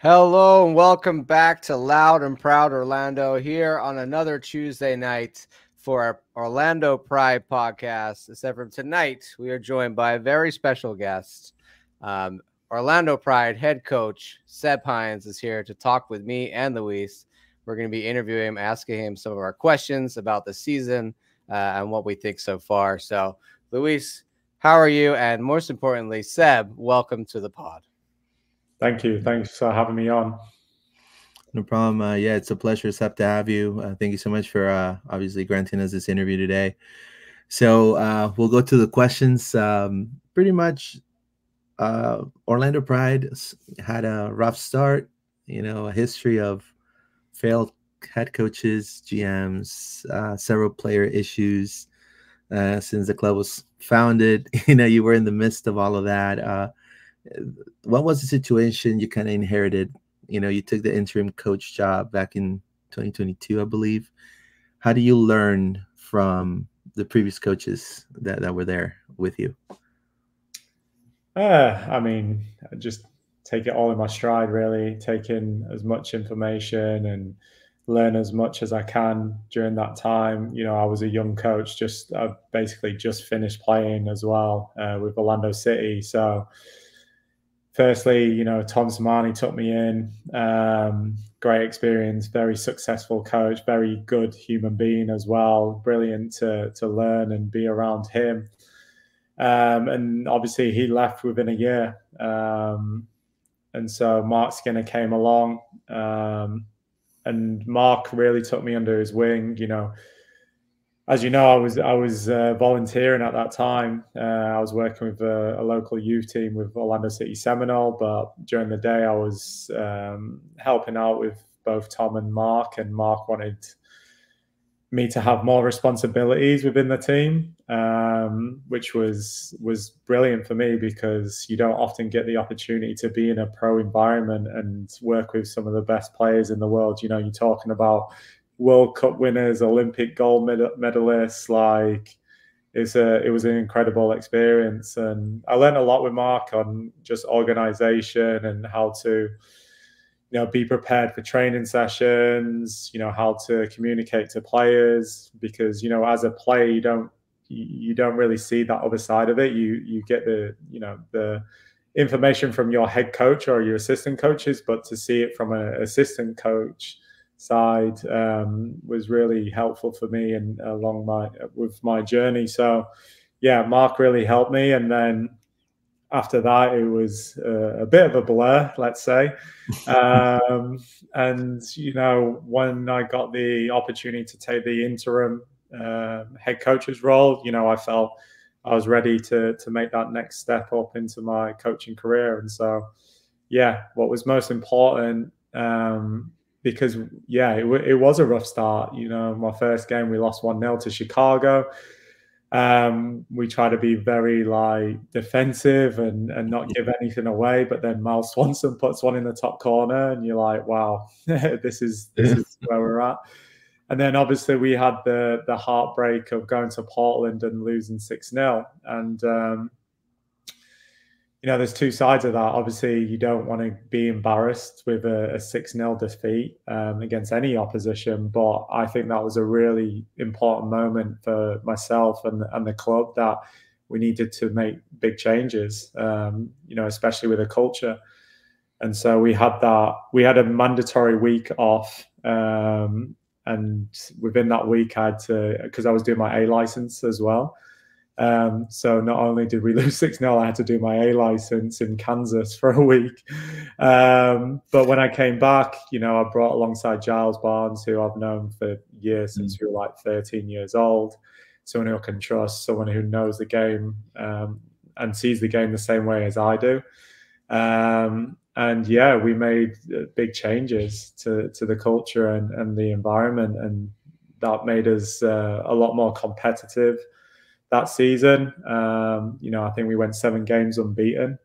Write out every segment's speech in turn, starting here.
Hello and welcome back to Loud and Proud Orlando here on another Tuesday night for our Orlando Pride podcast. Except for tonight, we are joined by a very special guest. Orlando Pride head coach Seb Hines is here to talk with me and Luis. We're going to be interviewing him, asking him some of our questions about the season and what we think so far. So, Luis, how are you? And most importantly, Seb, welcome to the pod. Thank you. Thanks for having me on. No problem. Yeah, it's a pleasure, Seb, to have you. Thank you so much for obviously granting us this interview today. So we'll go to the questions. Pretty much, Orlando Pride had a rough start. A history of failed head coaches, GMs, several player issues since the club was founded. You were in the midst of all of that. What was the situation you kind of inherited? You took the interim coach job back in 2022, I believe. How do you learn from the previous coaches that were there with you? I just take it all in my stride, really, take in as much information and learn as much as I can during that time. I was a young coach, I basically just finished playing as well with Orlando City. So firstly, Tom Samani took me in. Great experience, very successful coach, very good human being as well. Brilliant to learn and be around him. And obviously he left within a year. And so Mark Skinner came along. And Mark really took me under his wing. As you know, I was volunteering at that time. I was working with a local youth team with Orlando City Seminole, but during the day I was helping out with both Tom and Mark wanted me to have more responsibilities within the team, which was brilliant for me because you don't often get the opportunity to be in a pro environment and work with some of the best players in the world. You're talking about World Cup winners, Olympic gold medalists. It was an incredible experience, and I learned a lot with Mark on just organization and how to be prepared for training sessions, how to communicate to players, because as a player you don't really see that other side of it. You get the information from your head coach or your assistant coaches, but to see it from an assistant coach side was really helpful for me and with my journey. So yeah, Mark really helped me, and then after that it was a bit of a blur, let's say. And when I got the opportunity to take the interim head coach's role, I felt I was ready to make that next step up into my coaching career. And so yeah, what was most important, because it was a rough start. My first game we lost 1-0 to Chicago. We try to be very defensive and not give anything away, but then Miles Swanson puts one in the top corner and you're like, wow, this is where we're at. And then obviously we had the heartbreak of going to Portland and losing 6-0. And there's two sides of that. Obviously, you don't want to be embarrassed with a 6-0 defeat against any opposition. But I think that was a really important moment for myself and the club, that we needed to make big changes, especially with the culture. And so we had a mandatory week off. And within that week, I had to, because I was doing my A license as well. So not only did we lose 6-0, I had to do my A license in Kansas for a week. But when I came back, I brought alongside Giles Barnes, who I've known for years, since we were 13 years old. Someone who I can trust, someone who knows the game and sees the game the same way as I do. And yeah, we made big changes to the culture and the environment, and that made us a lot more competitive that season. I think we went 7 games unbeaten,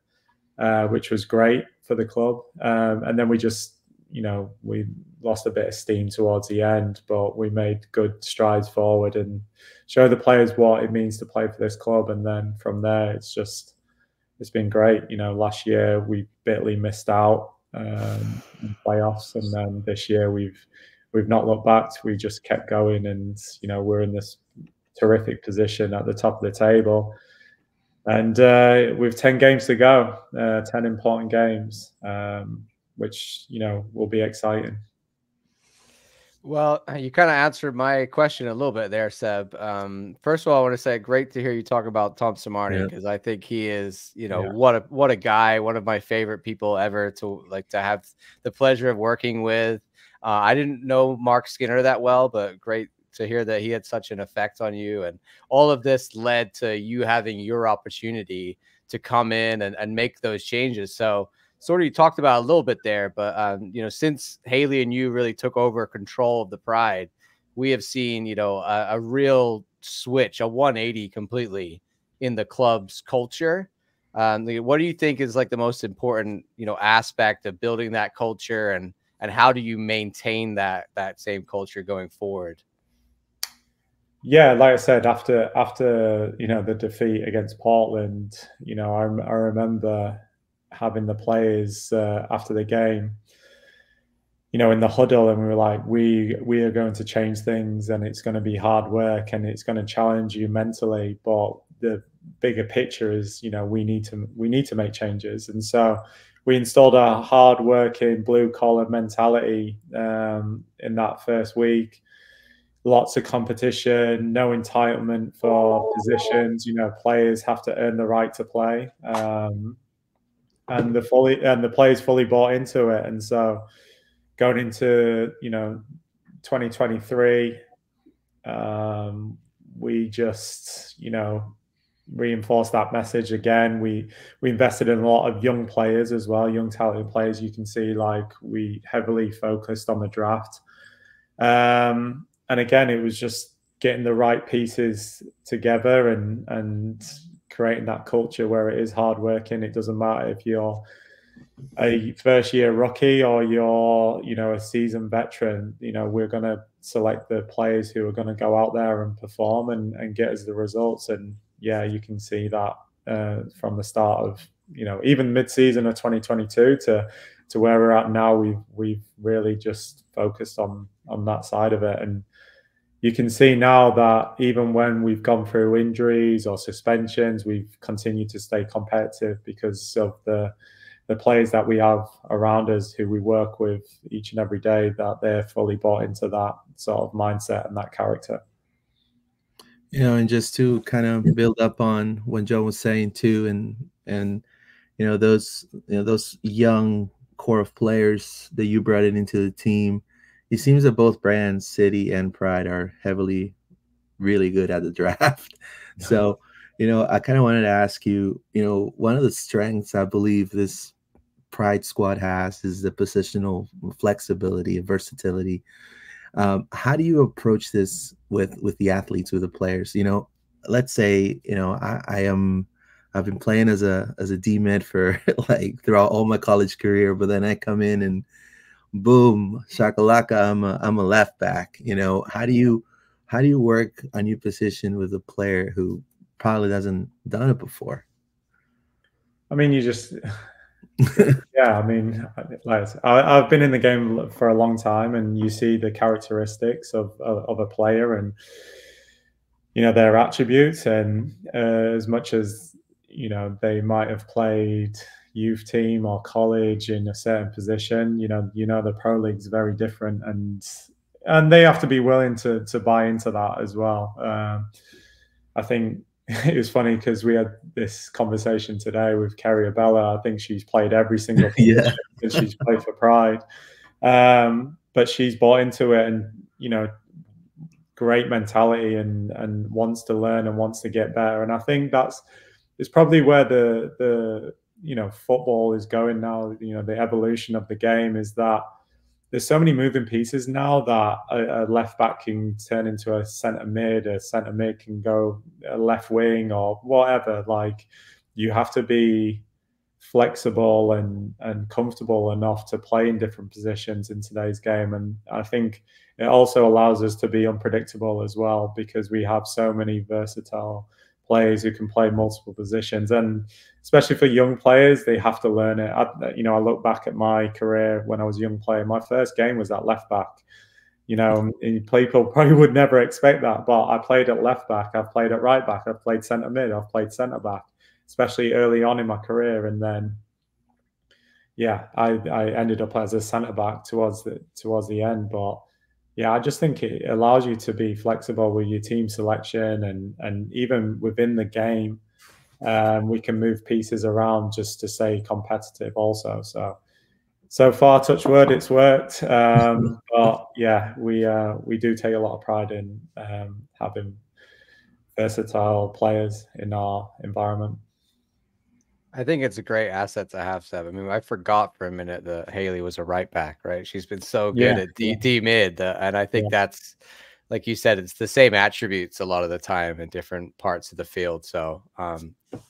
which was great for the club. And then we lost a bit of steam towards the end, but we made good strides forward and showed the players what it means to play for this club. And then from there, it's been great. Last year we bitterly missed out in playoffs, and then this year we've not looked back. We just kept going, and we're in this terrific position at the top of the table. And with 10 games to go, 10 important games, which will be exciting. Well, you kind of answered my question a little bit there, Seb. First of all, I want to say great to hear you talk about Tom Samarny, because I think he is, what a guy, one of my favorite people ever to have the pleasure of working with. I didn't know Mark Skinner that well, but great to hear that he had such an effect on you. And all of this led to you having your opportunity to come in and make those changes. So sort of you talked about a little bit there, but since Haley and you really took over control of the Pride, we have seen a real switch, a 180 completely in the club's culture. What do you think is like the most important aspect of building that culture, and how do you maintain that same culture going forward? Yeah, like I said, after the defeat against Portland, I remember having the players after the game, in the huddle, and we were like, we are going to change things, and it's going to be hard work, and it's going to challenge you mentally, but the bigger picture is, we need to make changes. And so we installed a hard working blue collar mentality in that first week. Lots of competition, no entitlement for positions. Players have to earn the right to play, and the players fully bought into it. And so going into 2023, we just reinforced that message again. We invested in a lot of young players as well, young talented players. You can see we heavily focused on the draft. And again, it was just getting the right pieces together and creating that culture where it is hard working. It doesn't matter if you're a first year rookie or you're a seasoned veteran. We're going to select the players who are going to go out there and perform and get us the results. And yeah, you can see that from the start of even mid-season of 2022 to where we're at now. We've really just focused on that side of it. And you can see now that even when we've gone through injuries or suspensions, we've continued to stay competitive because of the players that we have around us who we work with each and every day, that they're fully bought into that sort of mindset and that character. And just to kind of build up on what Joe was saying too, and those young core of players that you brought into the team, it seems that both brands, City and Pride, are really good at the draft. Yeah. So, I kind of wanted to ask you, one of the strengths I believe this Pride squad has is the positional flexibility and versatility. How do you approach this with the athletes, with the players? Let's say, I've been playing as a D mid for throughout all my college career, but then I come in and boom, shakalaka, I'm a left back. How do you work on your position with a player who probably hasn't done it before? I mean, you just yeah. I mean, I've been in the game for a long time, and you see the characteristics of a player and their attributes, and as much as they might have played youth team or college in a certain position, the pro league is very different, and they have to be willing to buy into that as well. I think it was funny because we had this conversation today with Kerry Abella. I think she's played every single position that she's played for Pride, but she's bought into it, and great mentality and wants to learn and wants to get better. And I think it's probably where the football is going now. The evolution of the game is that there's so many moving pieces now that a left back can turn into a centre mid can go a left wing or whatever. You have to be flexible and comfortable enough to play in different positions in today's game. And I think it also allows us to be unpredictable as well, because we have so many versatile players who can play multiple positions, and especially for young players, they have to learn it. I look back at my career when I was a young player. My first game was at left back. People probably would never expect that, but I played at left back, I've played at right back, I've played centre mid, I've played centre back, especially early on in my career, and then I ended up as a centre back towards the end. But yeah, I just think it allows you to be flexible with your team selection, and even within the game, we can move pieces around just to stay competitive also. So far, touch wood, it's worked. But yeah, we do take a lot of pride in having versatile players in our environment. I think it's a great asset to have, Seb. I mean, I forgot for a minute that Haley was a right back, right? She's been so good at D mid, and I think that's, like you said, it's the same attributes a lot of the time in different parts of the field. So,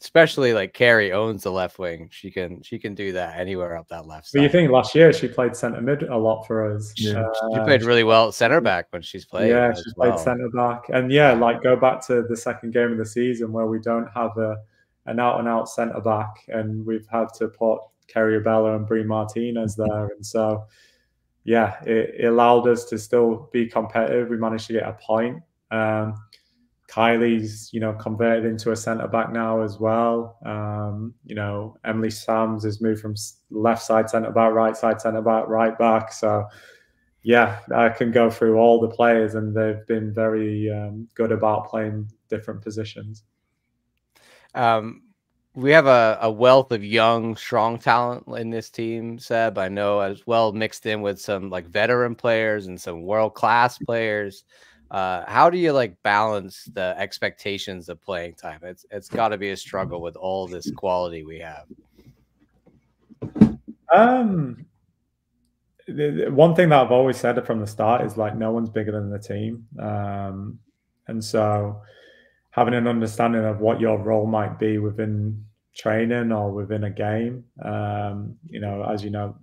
especially like Carrie owns the left wing, she can do that anywhere up that left side. But you think last year she played centre mid a lot for us. Yeah. She played really well at centre back when she's played. Yeah, she played centre back, and like go back to the second game of the season where we don't have an out-and-out centre back, and we've had to put Kerry Abella and Brie Martinez there, and so yeah, it allowed us to still be competitive. We managed to get a point. Kylie's converted into a centre back now as well. Emily Sams has moved from left side centre back, right side centre back, right back. So yeah, I can go through all the players, and they've been very good about playing different positions. We have a wealth of young, strong talent in this team, Seb. I know, as well, mixed in with some like veteran players and some world-class players. How do you balance the expectations of playing time? It's got to be a struggle with all this quality we have. The one thing that I've always said from the start is no one's bigger than the team, and so having an understanding of what your role might be within training or within a game. As you know,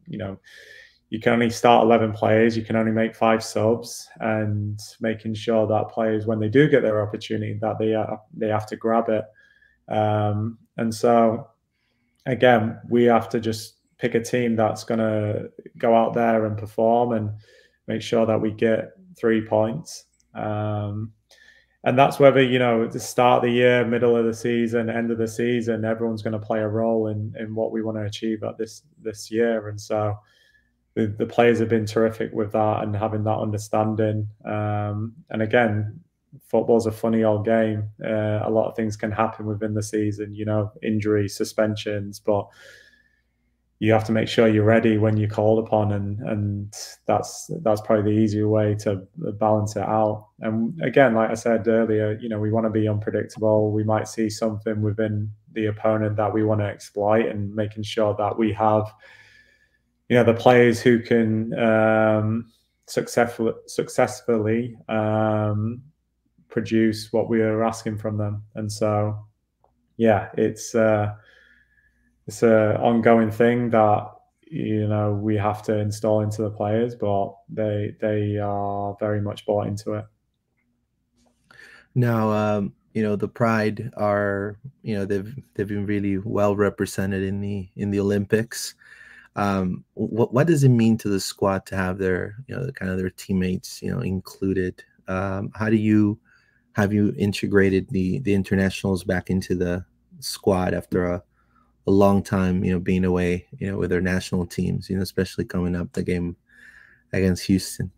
you can only start 11 players, you can only make 5 subs, and making sure that players, when they do get their opportunity, that they have to grab it. And so again, we have to just pick a team that's going to go out there and perform and make sure that we get 3 points. And that's whether, at the start of the year, middle of the season, end of the season, everyone's going to play a role in what we want to achieve at this year. And so the players have been terrific with that and having that understanding. And again, football's a funny old game. A lot of things can happen within the season, injuries, suspensions, but you have to make sure you're ready when you're called upon, and that's probably the easier way to balance it out. And again, like I said earlier, we want to be unpredictable. We might see something within the opponent that we want to exploit, and making sure that we have, the players who can successfully produce what we are asking from them. And so, yeah, it's an ongoing thing that we have to install into the players, but they are very much bought into it. Now, the Pride are, they've been really well represented in the Olympics. What does it mean to the squad to have their kind of their teammates included? How have you integrated the internationals back into the squad after a long time being away with their national teams, especially coming up the game against Houston?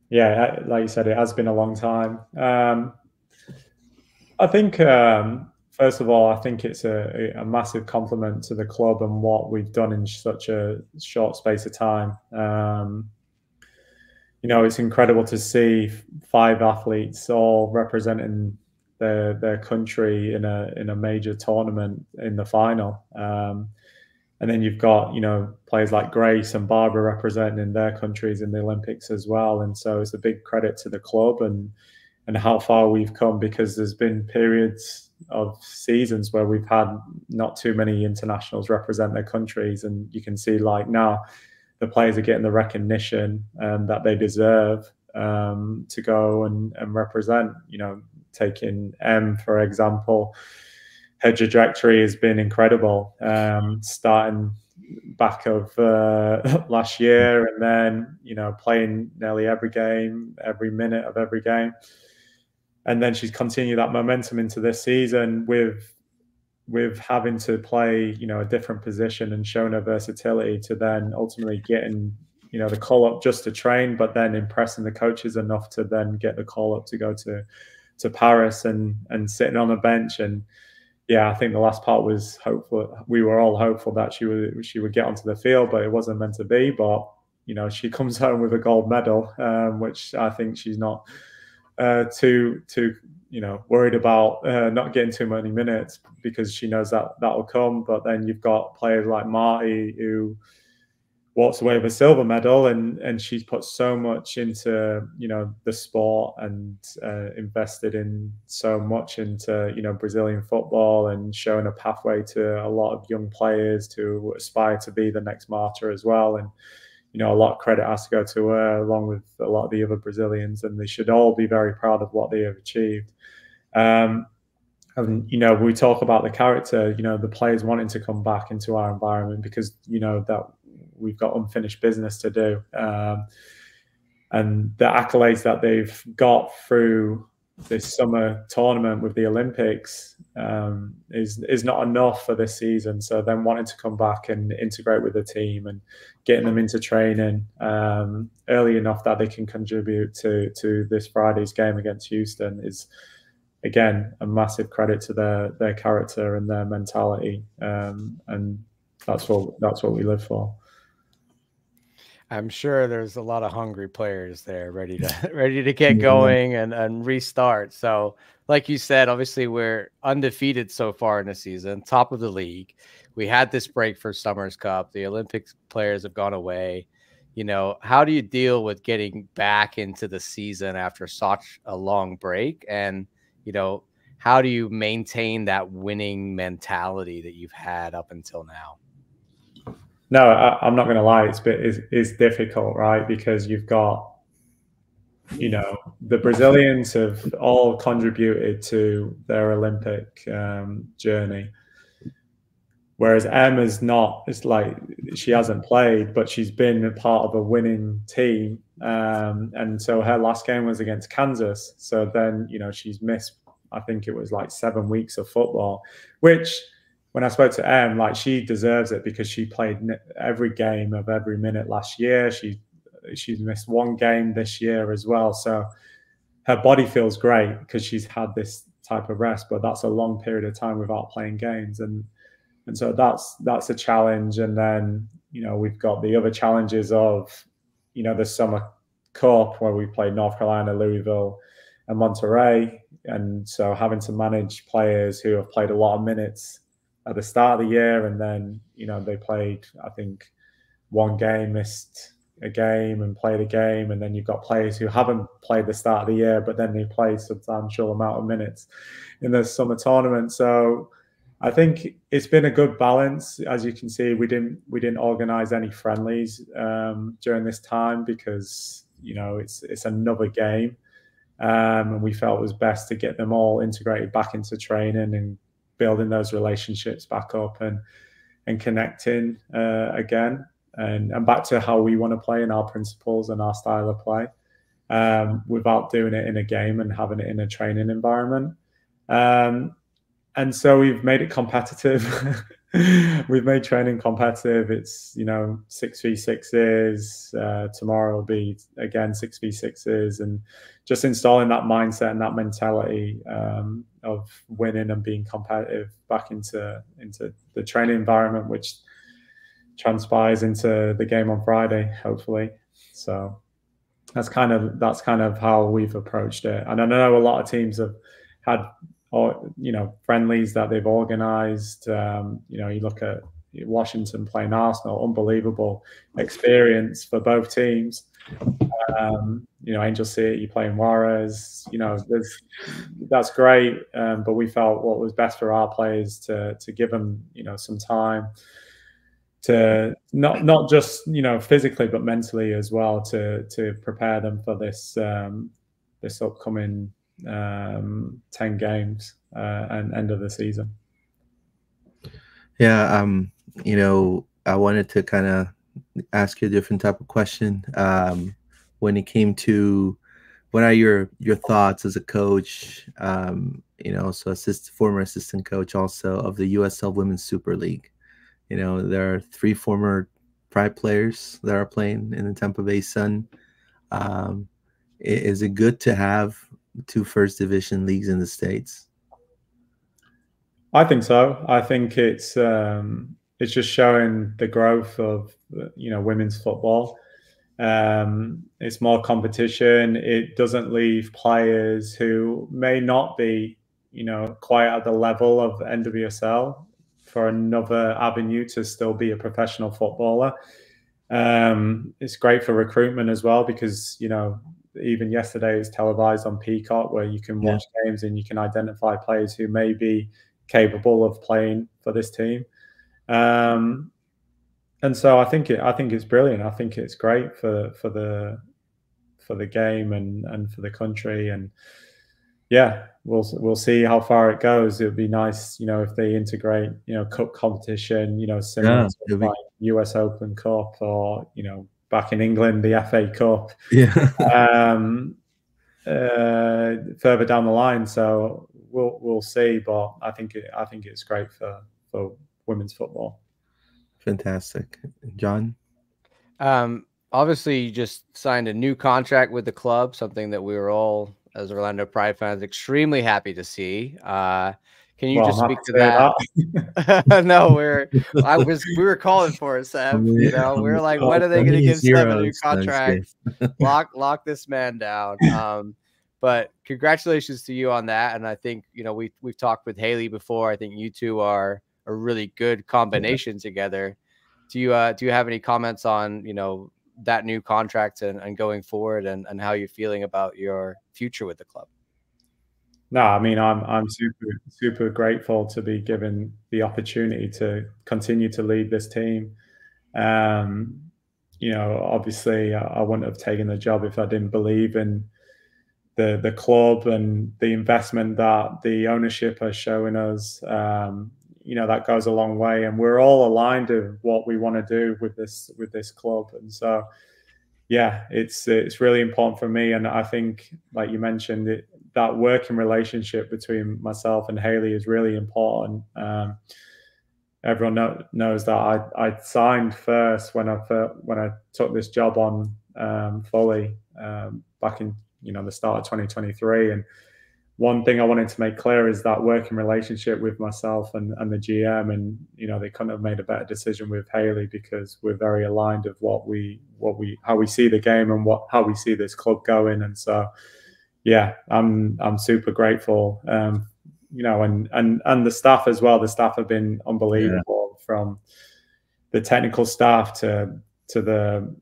Yeah, like you said, it has been a long time. I think first of all, I think it's a massive compliment to the club and what we've done in such a short space of time. It's incredible to see 5 athletes all representing their country in a major tournament in the final. And then you've got, players like Grace and Barbara representing their countries in the Olympics as well. And so it's a big credit to the club and how far we've come, because there's been periods of seasons where we've had not too many internationals represent their countries. And you can see now the players are getting the recognition that they deserve to go and represent, taking M, for example, her trajectory has been incredible, starting back of last year, and then, you know, playing nearly every game, every minute of every game. And then she's continued that momentum into this season with having to play, you know, a different position and showing her versatility to then ultimately getting, you know, the call up just to train, but then impressing the coaches enough to then get the call up to go to Paris and sitting on the bench. And yeah, I think the last part was hopeful. We were all hopeful that she would get onto the field, but it wasn't meant to be. But, you know, she comes home with a gold medal, which I think she's not too you know, worried about not getting too many minutes, because she knows that will come. But then you've got players like Marty, who walks away with a silver medal, and she's put so much into, you know, the sport, and invested in so much into, you know, Brazilian football, and showing a pathway to a lot of young players to aspire to be the next Marta as well. And, you know, a lot of credit has to go to her, along with a lot of the other Brazilians, and they should all be very proud of what they have achieved. And, you know, we talk about the character, you know, the players wanting to come back into our environment because, you know, that we've got unfinished business to do. And the accolades that they've got through this summer tournament with the Olympics is not enough for this season. So then wanting to come back and integrate with the team and getting them into training early enough that they can contribute to this Friday's game against Houston is, again, a massive credit to their character and their mentality, and that's what we live for. I'm sure there's a lot of hungry players there ready to get going and restart. So, like you said, obviously we're undefeated so far in the season, top of the league. We had this break for Summers Cup. The Olympics players have gone away. You know, how do you deal with getting back into the season after such a long break? And, you know, how do you maintain that winning mentality that you've had up until now? No, I'm not going to lie. It's difficult, right? Because you've got, you know, the Brazilians have all contributed to their Olympic journey, whereas Emma's not. It's like she hasn't played, but she's been a part of a winning team, and so her last game was against Kansas. So then, you know, she's missed, I think it was like 7 weeks of football, which, when I spoke to Em, like, she deserves it because she played every game of every minute last year. She's missed one game this year as well. So her body feels great because she's had this type of rest, but that's a long period of time without playing games. And so that's a challenge. And then, you know, we've got the other challenges of, you know, the Summer Cup where we played North Carolina, Louisville, and Monterey. And so having to manage players who have played a lot of minutes at the start of the year, and then, you know, they played, I think, one game, missed a game and played a game, and then you've got players who haven't played the start of the year, but then they played substantial amount of minutes in the summer tournament. So I think it's been a good balance. As you can see, we didn't organize any friendlies during this time because, you know, it's another game, and we felt it was best to get them all integrated back into training and building those relationships back up and connecting again and back to how we want to play and our principles and our style of play, without doing it in a game and having it in a training environment. And so we've made it competitive. We've made training competitive. It's, you know, 6v6s. Tomorrow will be, again, 6v6s, and just installing that mindset and that mentality of winning and being competitive back into the training environment, which transpires into the game on Friday, hopefully. So that's kind of how we've approached it. And I know a lot of teams have had, or, you know, friendlies that they've organized. You know, you look at Washington playing Arsenal, unbelievable experience for both teams. You know, Angel City playing Juarez, you know, that's great. But we felt what was best for our players to give them, you know, some time to not just, you know, physically, but mentally as well, to prepare them for this this upcoming 10 games and end of the season. Yeah, I wanted to kind of ask you a different type of question. When it came to what are your thoughts as a coach, so former assistant coach also of the USL Women's Super League. There are 3 former Pride players that are playing in the Tampa Bay Sun. Is it good to have 2 first division leagues in the States? I think so. I think it's just showing the growth of women's football. It's more competition. It doesn't leave players who may not be quite at the level of NWSL for another avenue to still be a professional footballer. It's great for recruitment as well because even yesterday it's televised on Peacock where you can watch games and you can identify players who may be capable of playing for this team. And so I think it's brilliant. I think it's great for the game and for the country. And yeah, we'll see how far it goes. It would be nice, if they integrate, cup competition, similar to like US Open Cup or back in England the FA Cup. Yeah. Further down the line. So we'll see, but I think it's great for women's football. Fantastic. John? Obviously you just signed a new contract with the club, something that we were all as Orlando Pride fans extremely happy to see. Can you just speak to that? No, we were calling for it, Seb. We were like, when are they going to give Seb a new contract? Lock this man down. But congratulations to you on that. And I think we've talked with Haley before. I think you two are a really good combination together. Do you have any comments on that new contract and going forward and how you're feeling about your future with the club? No, I mean, I'm super grateful to be given the opportunity to continue to lead this team. Obviously I wouldn't have taken the job if I didn't believe in the club and the investment that the ownership are showing us. That goes a long way, and we're all aligned of what we want to do with this club. And so, yeah, it's really important for me. And I think, like you mentioned, that working relationship between myself and Haley is really important. Everyone knows that I signed first when I took this job on fully back in the start of 2023. And one thing I wanted to make clear is that working relationship with myself and the GM, and they couldn't have made a better decision with Haley because we're very aligned of how we see the game and how we see this club going. And so, yeah, I'm super grateful. And the staff as well. The staff have been unbelievable, from the technical staff to the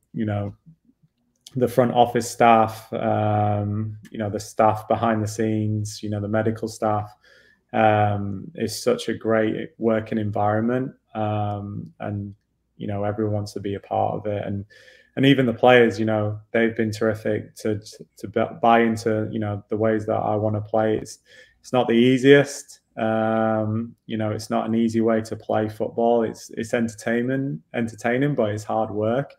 the front office staff, the staff behind the scenes, the medical staff. It's such a great working environment, and everyone wants to be a part of it. And even the players, they've been terrific to buy into the ways that I want to play. It's not the easiest. It's not an easy way to play football. It's entertaining, but it's hard work.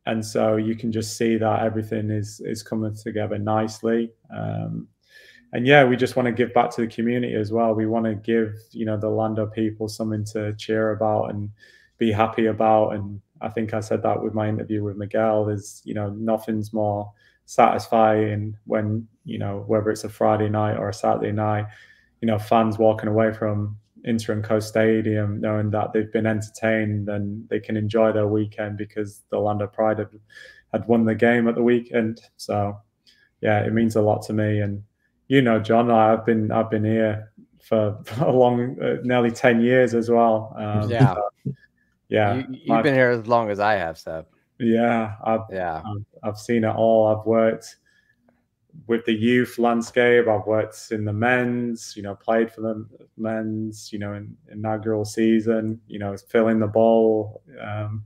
And so you can just see that everything is coming together nicely. And yeah, we just want to give back to the community as well. We want to give, the Orlando people something to cheer about and be happy about. And I think I said that with my interview with Miguel, is, nothing's more satisfying when, whether it's a Friday night or a Saturday night, fans walking away from Inter and Coast Stadium knowing that they've been entertained and they can enjoy their weekend because the Orlando Pride had won the game at the weekend. So yeah, it means a lot to me. And John, I've been here for a long, nearly 10 years as well. Yeah. So, yeah. You've been here as long as I have, Seb. Yeah. I've seen it all. I've worked with the youth landscape. I've worked in the men's, played for the men's, in inaugural season, filling the ball, and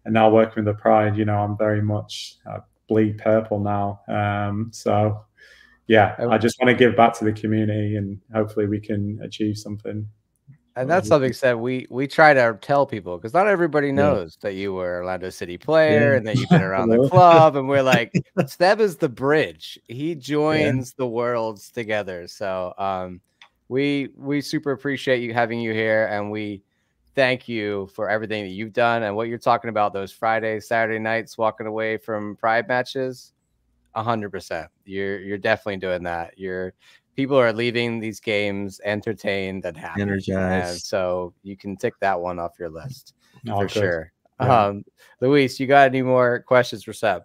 now working with the Pride. I'm very much bleed purple now. So yeah, I just want to give back to the community, and hopefully we can achieve something. And that's something said we try to tell people, because not everybody knows that you were Orlando City player and that you've been around the club. And we're like, Seb is the bridge. He joins the worlds together. So we super appreciate you having you here, and we thank you for everything that you've done and what you're talking about. Those Friday, Saturday nights, walking away from Pride matches, 100%. You're definitely doing that. People are leaving these games entertained and happy, energized, and so you can tick that one off your list for sure. Yeah. Luis, you got any more questions for Seb?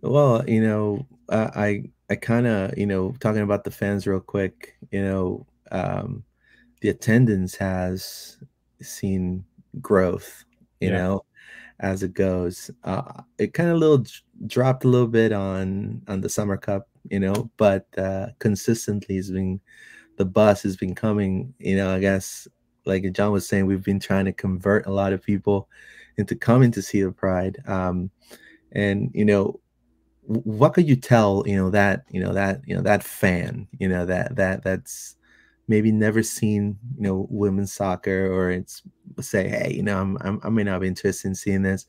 Well, I kind of, talking about the fans real quick, the attendance has seen growth, you know, as it goes. It kind of dropped a little bit on the Summer Cup, but consistently the bus has been coming. I guess like John was saying, we've been trying to convert a lot of people into coming to see the Pride. And what could you tell that fan that's maybe never seen women's soccer, or it's say, hey, I may not be interested in seeing this,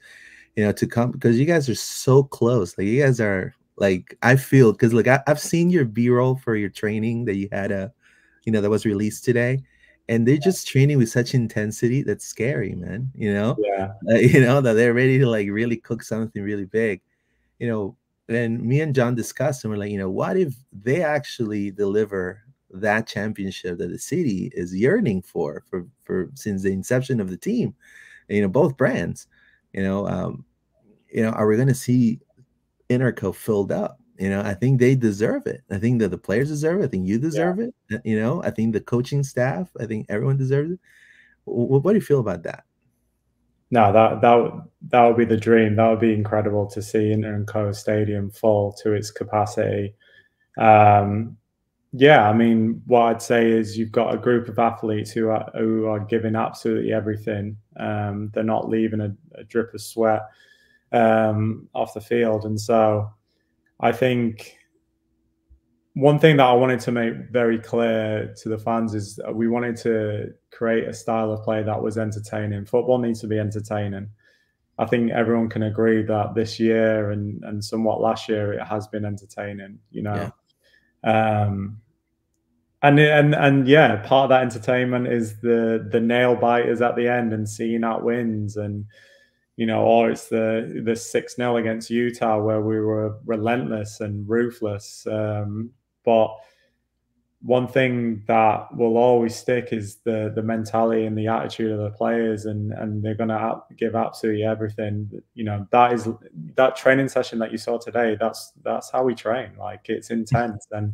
to come, because you guys are so close. Like, you guys are, like, I feel, because like I've seen your B-roll for your training that you had that was released today, and they're just training with such intensity that's scary, man. That they're ready to like really cook something really big. And me and John discussed, and we're like, what if they actually deliver that championship that the city is yearning for since the inception of the team, both brands, are we going to see Interco filled up? I think they deserve it. I think that the players deserve it. I think you deserve it. I think the coaching staff, I think everyone deserves it. What do you feel about that? No, that would be the dream. That would be incredible to see Interco Stadium full to its capacity. Yeah, I mean, what I'd say is you've got a group of athletes who are giving absolutely everything. They're not leaving a drip of sweat off the field, and so I think one thing that I wanted to make very clear to the fans is we wanted to create a style of play that was entertaining. Football needs to be entertaining. I think everyone can agree that this year and somewhat last year it has been entertaining. And yeah, part of that entertainment is the nail biters at the end and seeing out wins, and or it's the 6-0 against Utah where we were relentless and ruthless. But one thing that will always stick is the mentality and the attitude of the players, and they're going to give absolutely everything. That training session that you saw today. That's how we train. Like, it's intense and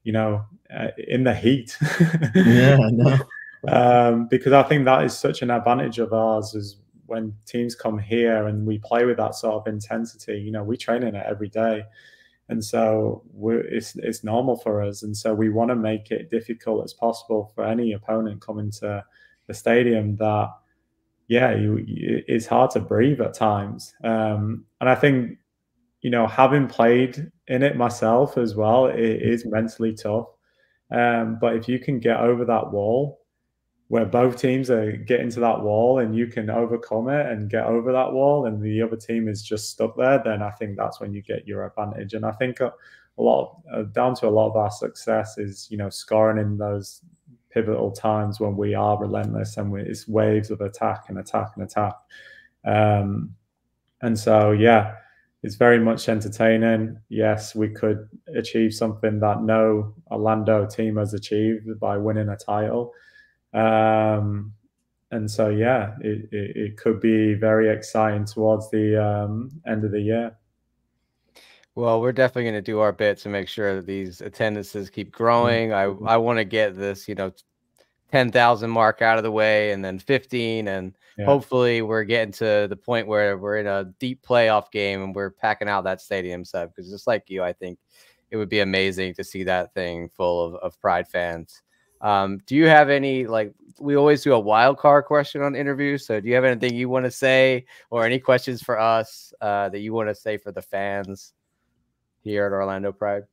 in the heat. Yeah, I know. Because I think that is such an advantage of ours, is when teams come here and we play with that sort of intensity. We train in it every day. And so it's normal for us. And so we want to make it difficult as possible for any opponent coming to the stadium that, it's hard to breathe at times. And I think, having played in it myself as well, it is mentally tough. But if you can get over that wall, where both teams are getting to that wall and you can overcome it and get over that wall, and the other team is just stuck there, then I think that's when you get your advantage. And I think down to a lot of our success is, scoring in those pivotal times when we are relentless and it's waves of attack and attack and attack. And so, yeah, it's very much entertaining. Yes, we could achieve something that no Orlando team has achieved by winning a title. And so, yeah, it could be very exciting towards the end of the year. Well, we're definitely going to do our bit to make sure that these attendances keep growing. I want to get this, 10,000 mark out of the way, and then 15, and hopefully we're getting to the point where we're in a deep playoff game and we're packing out that stadium, Seb, because just like you, I think it would be amazing to see that thing full of Pride fans. Do you have any, like, we always do a wild card question on interviews, so do you have anything you want to say, or any questions for us that you want to say for the fans here at Orlando Pride?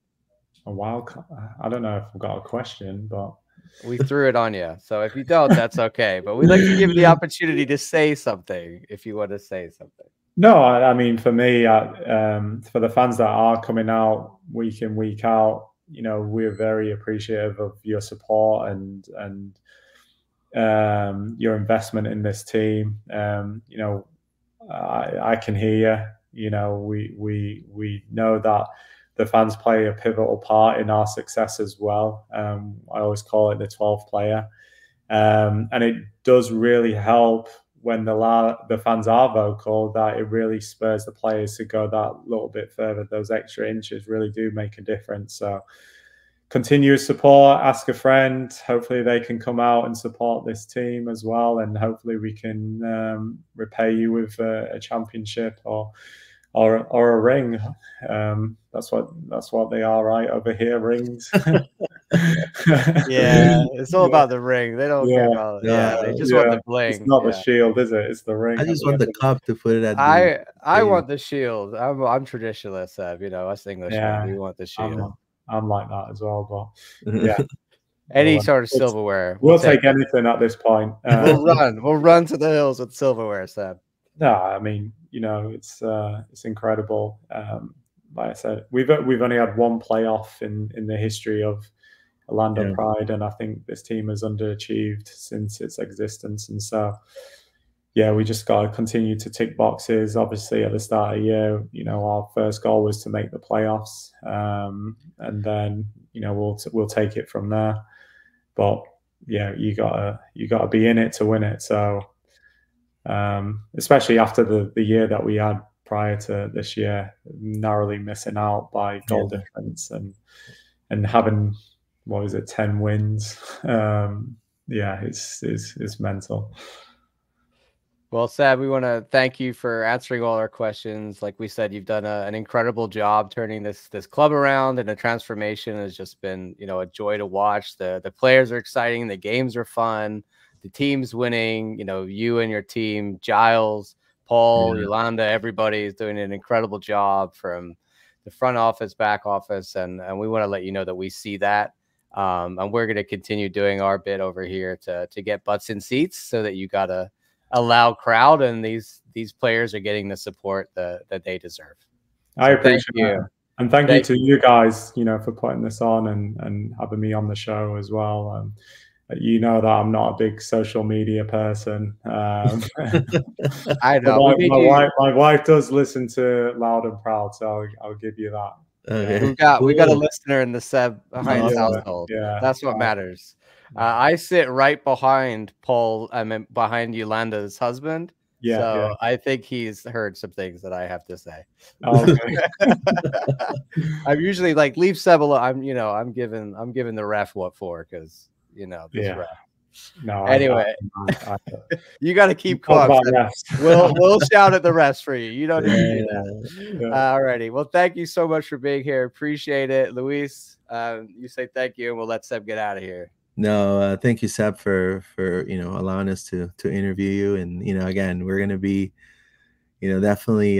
A wild card. I don't know if I've got a question, but we threw it on you. So if you don't, that's okay. But we'd like to give you the opportunity to say something if you want to say something. No, I mean, for me, for the fans that are coming out week in, week out, we're very appreciative of your support and your investment in this team. I can hear you. We know that the fans play a pivotal part in our success as well. I always call it the 12th player, and it does really help when the fans are vocal, that it really spurs the players to go that little bit further. Those extra inches really do make a difference. So continuous support, ask a friend. Hopefully they can come out and support this team as well. And hopefully we can repay you with a championship or a ring. That's what they are right over here, rings. Yeah, it's all about the ring. They don't care about they just want the bling. It's not the shield, is it? It's the ring. I just want the cup to put it at I want the shield. I'm traditionalist, Seb. Us Englishmen, we want the shield. I'm like that as well, but yeah. Any sort of silverware. We'll take anything at this point. We'll run to the hills with silverware, Seb. No, I mean, it's incredible. Like I said, we've only had one playoff in the history of Orlando Pride, and I think this team has underachieved since its existence. And so, yeah, we just got to continue to tick boxes. Obviously, at the start of the year, our first goal was to make the playoffs, and then we'll take it from there. But yeah, you gotta be in it to win it. So, especially after the year that we had prior to this year, narrowly missing out by goal difference and having 10 wins. It's mental. Well, Seb, we want to thank you for answering all our questions. Like we said, you've done an incredible job turning this club around, and the transformation has just been, a joy to watch. The players are exciting, the games are fun, the team's winning. You and your team, Giles, Paul, Yolanda, everybody is doing an incredible job from the front office, back office, and we want to let you know that we see that. And we're going to continue doing our bit over here to get butts in seats so that you got a loud crowd, and these players are getting the support that they deserve. I appreciate it. And thank you to you guys, for putting this on and having me on the show as well. That I'm not a big social media person. I know. My wife does listen to Loud and Proud, so I'll give you that. Okay. We got a listener in the Seb Hines household. Yeah, that's what matters. I sit right behind Paul. I mean, behind Yolanda's husband. I think he's heard some things that I have to say. Okay. I'm usually like, leave Seb alone. I'm giving the ref what for, because this ref. No. Anyway, you got to keep calm. We'll shout at the refs for you. You don't need to do that. Yeah. Alrighty. Well, thank you so much for being here. Appreciate it, Luis. You say thank you, and we'll let Seb get out of here. No, thank you, Seb, for allowing us to interview you. And again, we're gonna be definitely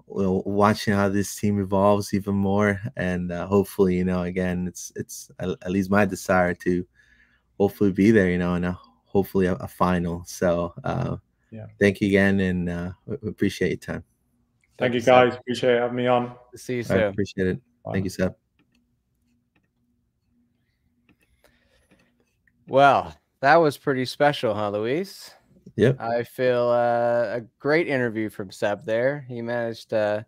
watching how this team evolves even more, and hopefully again, it's at least my desire to hopefully be there, and hopefully a final. So thank you again, and appreciate your time. Thank you, guys. Appreciate having me on. See you soon. Appreciate it. Bye. Thank you, Seb. Well, that was pretty special, huh, Luis? Yep. I feel a great interview from Seb there. He managed to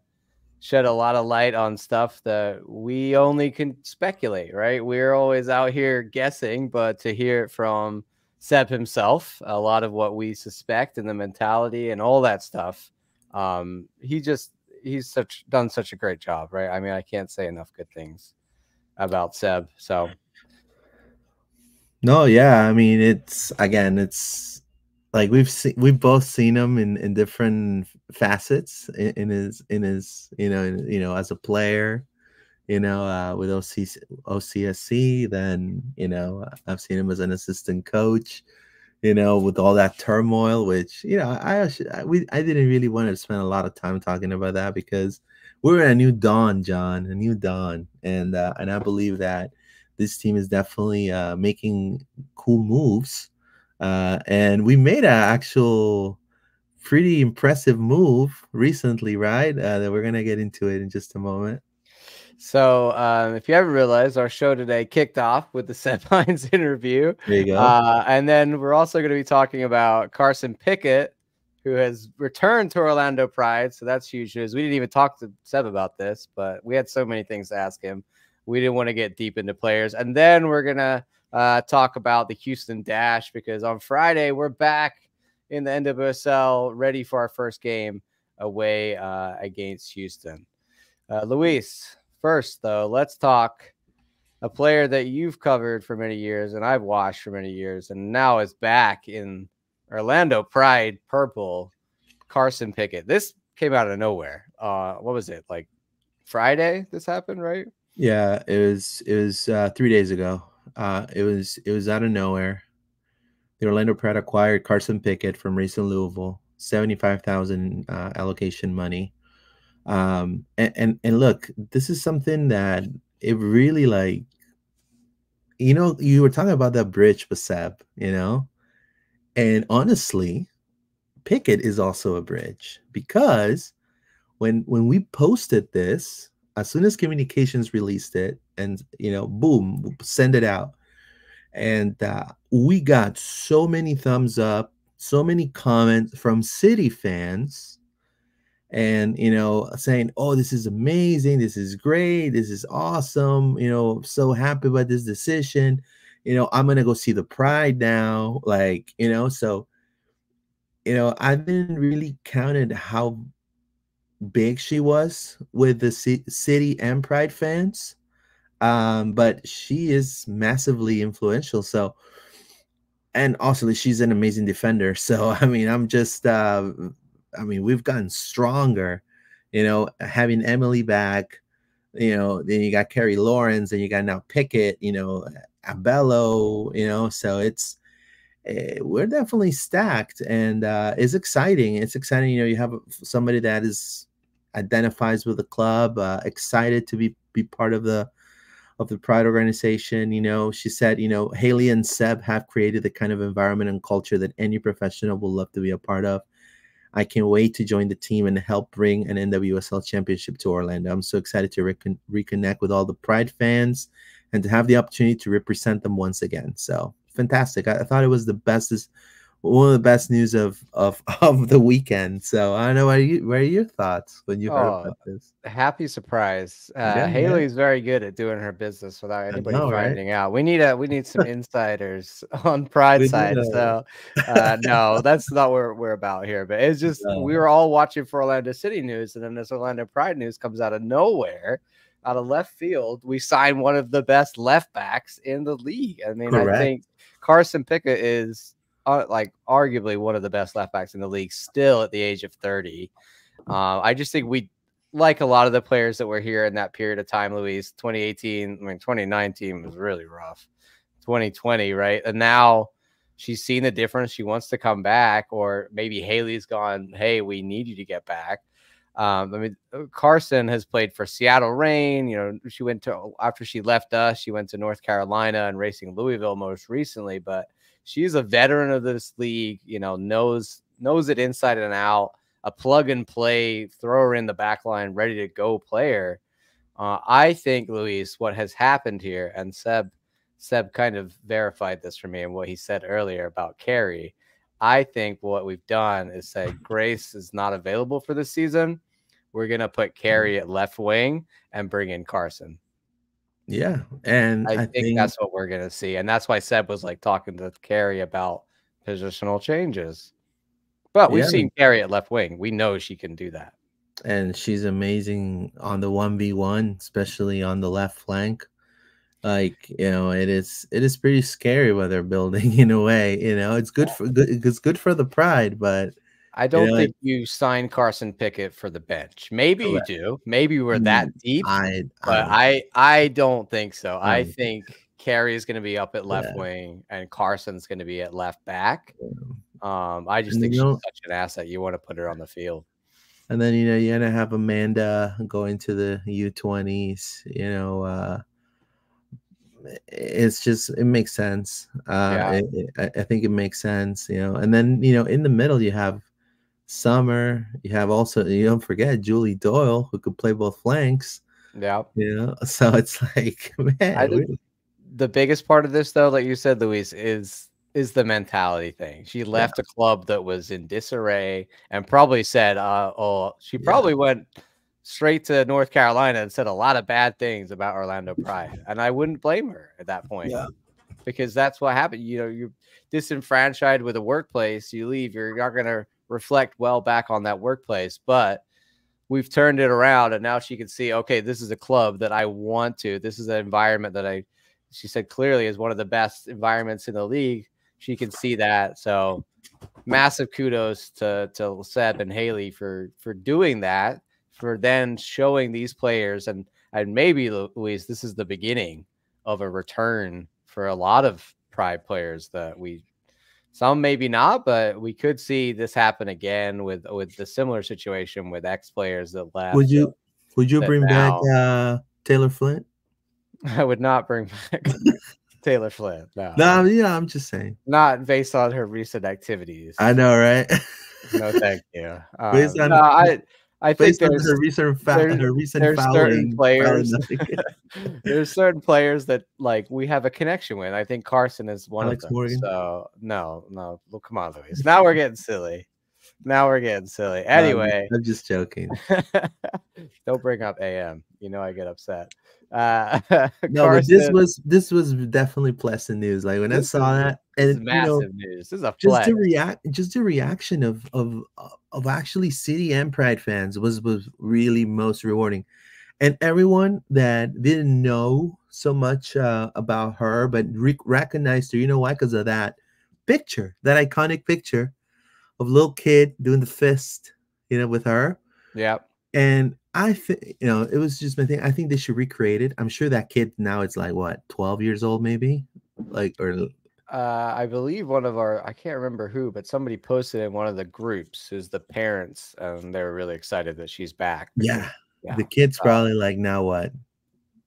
shed a lot of light on stuff that we only can speculate, right? We're always out here guessing, but to hear it from Seb himself, a lot of what we suspect and the mentality and all that stuff, he's done such a great job, right? I mean, I can't say enough good things about Seb. So no, yeah, I mean, it's like we've both seen him in different facets in his as a player, with OCSC. Then I've seen him as an assistant coach, with all that turmoil, which, I didn't really want to spend a lot of time talking about that because we're in a new dawn, John, a new dawn. And I believe that this team is definitely making cool moves. And we made an actual pretty impressive move recently, right? That we're going to get into it in just a moment. So if you haven't realized, our show today kicked off with the Seb Hines interview. There you go. And then we're also going to be talking about Carson Pickett, who has returned to Orlando Pride. So that's huge news. We didn't even talk to Seb about this, but we had so many things to ask him. We didn't want to get deep into players. And then we're going to talk about the Houston Dash, because on Friday, we're back in the NWSL, ready for our first game away against Houston. Luis, first, though, let's talk a player that you've covered for many years and I've watched for many years and now is back in Orlando Pride purple, Carson Pickett. This came out of nowhere. What was it, like Friday this happened, right? Yeah, it was 3 days ago. It was out of nowhere. The Orlando Pride acquired Carson Pickett from Racing Louisville, 75,000 allocation money. And look, this is something that it really, like, you were talking about that bridge with Seb, and honestly, Pickett is also a bridge, because when we posted this, as soon as communications released it, and boom, send it out, and we got so many thumbs up, so many comments from City fans, and saying, oh, this is amazing, this is great, this is awesome, so happy about this decision, I'm gonna go see the Pride now, like, so I didn't really counted how big she was with the City and Pride fans, but she is massively influential. So, and also she's an amazing defender, so I'm just we've gotten stronger, having Emily back, then you got Carrie Lawrence, and you got now Pickett, Abello, so it's we're definitely stacked, and it's exciting. It's exciting, you have somebody that identifies with the club, excited to be part of the Pride organization. She said, Haley and Seb have created the kind of environment and culture that any professional will love to be a part of. I can't wait to join the team and help bring an NWSL championship to Orlando. I'm so excited to reconnect with all the Pride fans and to have the opportunity to represent them once again. So fantastic. I thought it was one of the best news of the weekend. So I don't know, what are your thoughts when you heard about this? Happy surprise. Haley's very good at doing her business without anybody finding out. We need some insiders on Pride side. So no, that's not what we're about here. But it's just we were all watching for Orlando City news, and then this Orlando Pride news comes out of nowhere, out of left field. We signed one of the best left backs in the league. I mean, correct. I think Carson Pickett is like arguably one of the best left backs in the league still at the age of 30. I just think we, like a lot of the players that were here in that period of time, Luis, 2019 was really rough. 2020, right? And now she's seen the difference. She wants to come back, or maybe Haley's gone, hey, we need you to get back. Carson has played for Seattle Reign. She went to, after she left us, she went to North Carolina and Racing Louisville most recently, but she's a veteran of this league, knows it inside and out, a plug and play, throw her in the back line, ready to go player. I think, Luis, what has happened here, and Seb kind of verified this for me and what he said earlier about Carrie. I think what we've done is say Grace is not available for this season. We're going to put Carrie at left wing and bring in Carson. Yeah, and I think that's what we're going to see. And that's why Seb was like talking to Carrie about positional changes. But we've seen Carrie at left wing. We know she can do that. And she's amazing on the 1v1, especially on the left flank. Like, it is pretty scary what they're building in a way. It's good for the Pride, but I don't think you sign Carson Pickett for the bench. Maybe you do. Maybe we're that deep. But I don't think so. I think Carey's going to be up at left Yeah. wing, and Carson's going to be at left back. I just And think you she's know, such an asset. You want to put her on the field. and then you're gonna have Amanda going to the U20s. It's just, it makes sense. Yeah. I think it makes sense. And then in the middle you have Summer. You have also, you don't forget Julie Doyle, who could play both flanks. Yeah. So it's like, man, I think the biggest part of this, though, like you said, Luis, is the mentality thing. She left a club that was in disarray and probably said, she probably went straight to North Carolina and said a lot of bad things about Orlando Pride. And I wouldn't blame her at that point. Yeah. Because that's what happened. You're disenfranchised with a workplace. You leave, you're not going to reflect well back on that workplace. But we've turned it around, and now she can see, okay, this is a club that I want to. This is an environment that she said clearly is one of the best environments in the league. She can see that. So massive kudos to Seb and Haley for doing that, for then showing these players, and maybe, Luis, this is the beginning of a return for a lot of Pride players that some maybe not, but we could see this happen again with the similar situation with ex-players that left. Would you bring back Taylor Flint? I would not bring back Taylor Flint. No, I'm just saying. Not based on her recent activities. I know, right? No, thank you. I think there's certain players. There's certain players that we have a connection with. I think Carson is one of them. Morgan. So no. Well, come on, Luis. Now we're getting silly. Anyway, I'm just joking. Don't bring up AM. I get upset. No, Carson, but this was definitely pleasant news. Like when I saw that, and this is massive news. This is a just the reaction of actually City and Pride fans was really most rewarding, and everyone that didn't know so much about her but recognized her. You know why? Because of that picture, that iconic picture of little kid doing the fist, with her. Yeah. And I think, it was just my thing. I think they should recreate it. I'm sure that kid now it's like what, 12 years old, maybe, I believe I can't remember who, but somebody posted in one of the groups who's the parents, and they were really excited that she's back. Yeah. The kid's probably like, now what?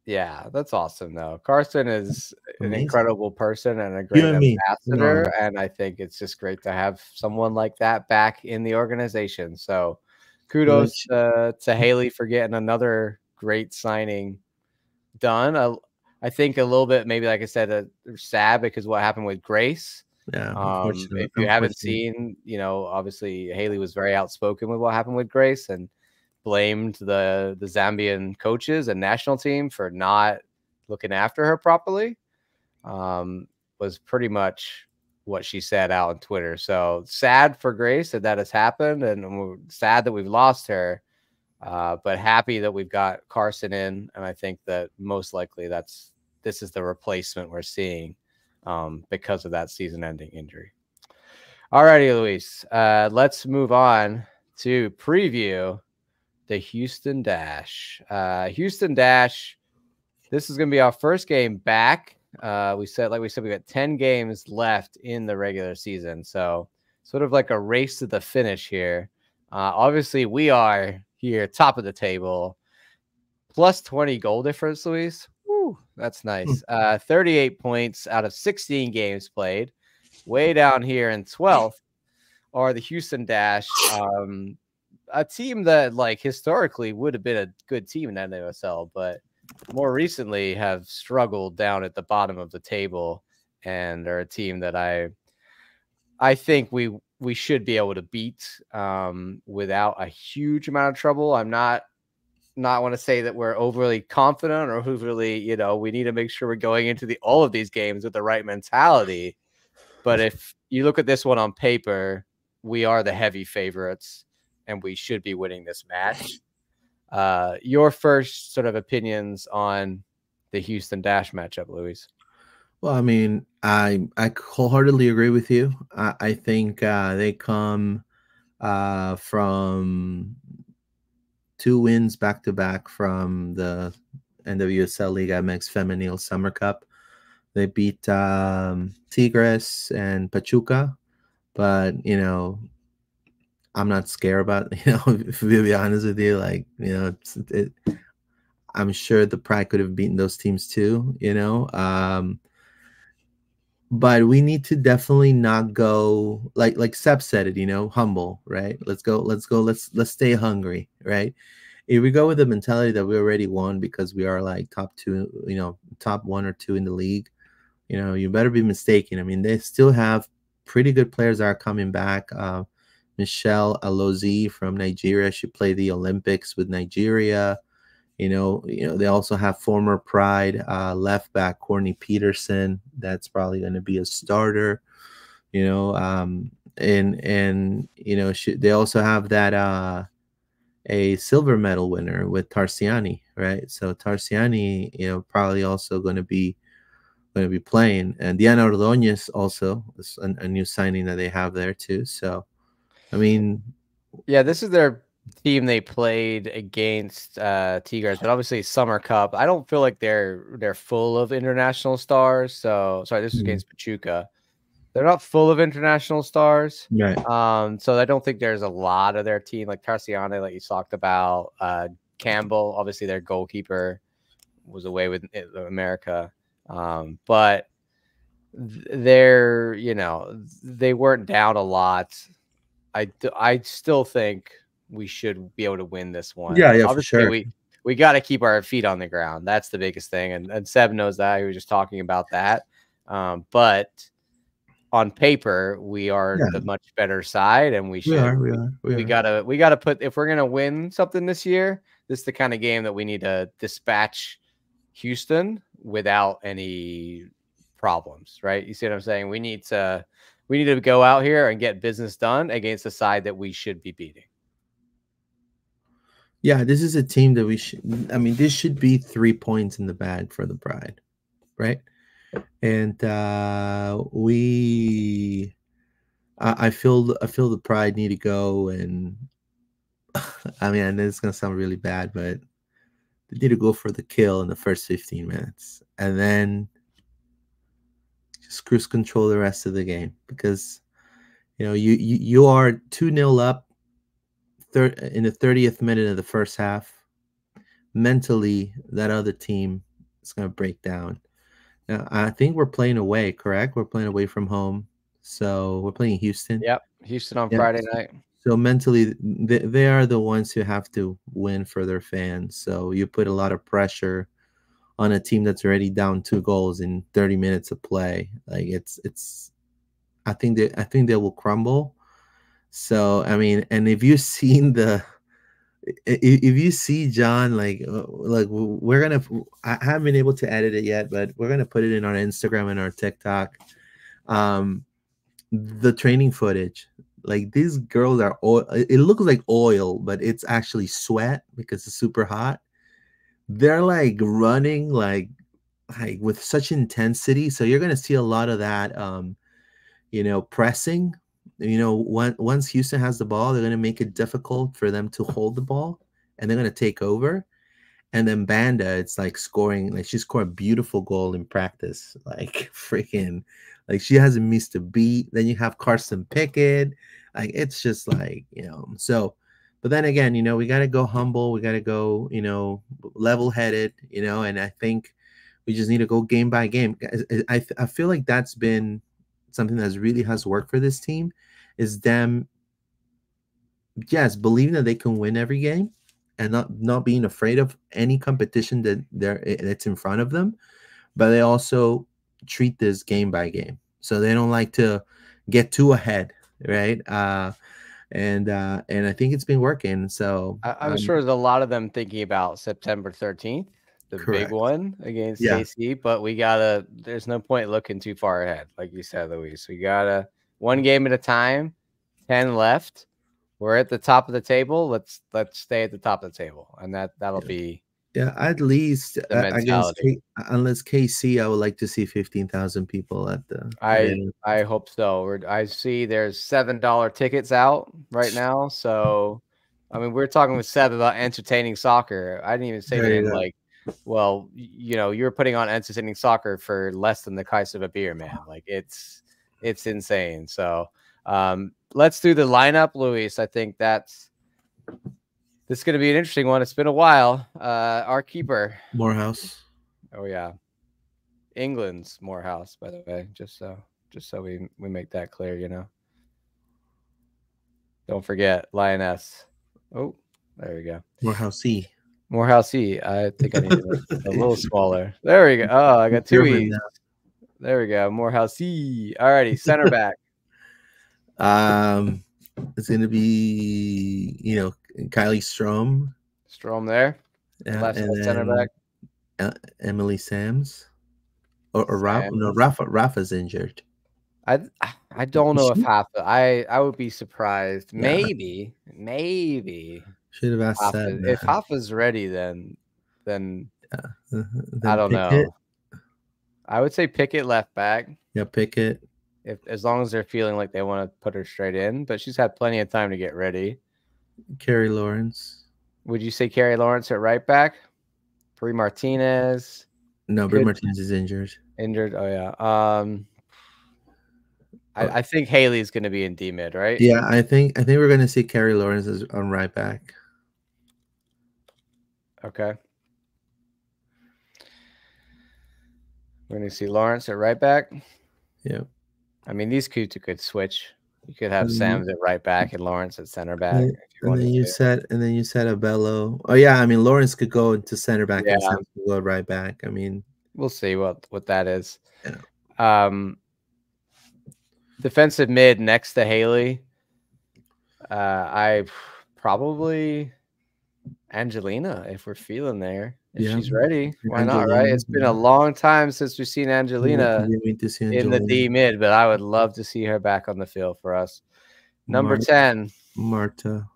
Yeah, that's awesome though. Carson is an incredible person and a great ambassador, and I think it's just great to have someone like that back in the organization. So kudos to Haley for getting another great signing done. I think a little bit, maybe like I said, sad because what happened with Grace. Yeah. If you haven't seen, obviously Haley was very outspoken with what happened with Grace and blamed the Zambian coaches and national team for not looking after her properly. Was pretty much what she said out on Twitter. So sad for Grace that has happened, and we're sad that we've lost her. But happy that we've got Carson in, and I think that most likely this is the replacement we're seeing because of that season-ending injury. All righty, Luis. Let's move on to preview the Houston Dash. Houston Dash, this is going to be our first game back. We said we got 10 games left in the regular season. So sort of like a race to the finish here. Obviously, we are here, top of the table, plus 20 goal difference, Luis. Woo, that's nice. 38 points out of 16 games played. Way down here in 12th are the Houston Dash. A team that historically would have been a good team in NWSL, but more recently have struggled down at the bottom of the table, and are a team that I think we should be able to beat without a huge amount of trouble. I'm not want to say that we're overly confident or overly, we need to make sure we're going into all of these games with the right mentality. But if you look at this one on paper, we are the heavy favorites, and we should be winning this match. Your first sort of opinions on the Houston Dash matchup, Luis? Well, I mean, I wholeheartedly agree with you. I think they come from 2 wins back to back from the NWSL Liga MX Femenil Summer Cup. They beat Tigres and Pachuca, but I'm not scared about to be honest with you. Like I'm sure the Pride could have beaten those teams too. But we need to definitely not go like Seb said it. Humble, right? Let's go. Let's stay hungry, right? If we go with the mentality that we already won because we are like top two, top one or two in the league, you better be mistaken. I mean, they still have pretty good players that are coming back. Michelle Alozie from Nigeria, she played the Olympics with Nigeria. They also have former Pride left back Courtney Peterson. That's probably going to be a starter. And they also have that a silver medal winner with Tarsiani, right? So Tarsiani, probably also going to be playing, and Diana Ordóñez also is a new signing that they have there too. So, I mean, yeah, this is their team they played against Tigres, but obviously Summer Cup. I don't feel like they're full of international stars. So sorry, this is against Pachuca. They're not full of international stars. right. So I don't think there's a lot of their team like Tarsiane, like you talked about. Campbell, obviously their goalkeeper was away with America. But they're, they weren't down a lot. I still think we should be able to win this one. Yeah, for Obviously, sure. we got to keep our feet on the ground. That's the biggest thing. And Seb knows that. He was just talking about that. But on paper, we are the much better side, and we gotta put, if we're gonna win something this year, this is the kind of game that we need to dispatch Houston without any problems, right? You see what I'm saying? We need to go out here and get business done against a side that we should be beating. Yeah, this is a team that we should. I mean, this should be 3 points in the bag for the Pride, right? And I feel the Pride need to go, and I mean, it's gonna sound really bad, but they need to go for the kill in the first 15 minutes, and then just cruise control the rest of the game, because you are 2-0 up in the 30th minute of the first half. Mentally, that other team is gonna break down. Now, I think we're playing away, correct? We're playing away from home. So we're playing Houston. Yep, Houston on Friday night. So mentally, they are the ones who have to win for their fans. So you put a lot of pressure on a team that's already down 2 goals in 30 minutes of play. Like it's. I think they will crumble. So I mean, and if you've seen if you see John, like we're gonna, I haven't been able to edit it yet, but we're gonna put it in our Instagram and our TikTok. The training footage, like these girls are oil. It looks like oil, but it's actually sweat because it's super hot. They're like running like with such intensity. So you're gonna see a lot of that. Pressing. Once Houston has the ball, they're going to make it difficult for them to hold the ball, and they're going to take over. And then Banda, it's like scoring, like she scored a beautiful goal in practice, like freaking, like she hasn't missed a beat. Then you have Carson Picket, like it's just like, so, but then again, we got to go humble, we got to go, level-headed, and I think we just need to go game by game. I feel like that's been something that really has worked for this team, is them, yes, believing that they can win every game and not being afraid of any competition that's in front of them, but they also treat this game by game. So they don't like to get too ahead, right? And I think it's been working. So I'm sure there's a lot of them thinking about September 13th, the correct. big one against KC, but there's no point looking too far ahead. Like you said, Luis, we gotta one game at a time, 10 left. We're at the top of the table. Let's stay at the top of the table. And that'll be at least the mentality. Unless KC, I would like to see 15,000 people at the I hope so. I see there's $7 tickets out right now. So I mean, we're talking with Seb about entertaining soccer. I didn't even say to him, like, well, you know, you're putting on entertaining soccer for less than the price of a beer, man. Like it's insane. So let's do the lineup, Luis. I think this is going to be an interesting one. It's been a while. Our keeper, Morehouse. Oh yeah, England's Morehouse, by the way. Just so we make that clear, you know. Don't forget Lioness. Oh, there we go. Morehousey. Morehousey. I think I need it a little smaller. There we go. Oh, I got two E's. There we go. Morehousey. Alrighty, center back. It's gonna be, you know, Kylie Strom. Strom there. Left center back. Emily Sams. Or Rafa. No, Rafa's injured. I don't know if Rafa. I would be surprised. Yeah. Maybe. Should have asked that. If Rafa's ready, then then I don't know. I would say Pickett left back. Yeah, Pickett. As long as they're feeling like they want to put her straight in, but she's had plenty of time to get ready. Carrie Lawrence. Would you say Carrie Lawrence at right back? Brie Martinez. No, Brie Martinez is injured. Injured. Oh yeah. I think Haley's going to be in D mid, right? Yeah, I think we're going to see Carrie Lawrence as on right back. Okay. We're going to see Lawrence at right back. Yeah. I mean, these two could switch. You could have Sam's at right back and Lawrence at center back. And then you said Abello. Oh yeah, I mean Lawrence could go into center back and Sam could go right back. I mean, we'll see what that is. Yeah. Defensive mid next to Haley. I probably Angelina if we're feeling there. If she's ready, why not, right? It's been a long time since we've seen Angelina in the D mid, but I would love to see her back on the field for us. Number 10. Marta.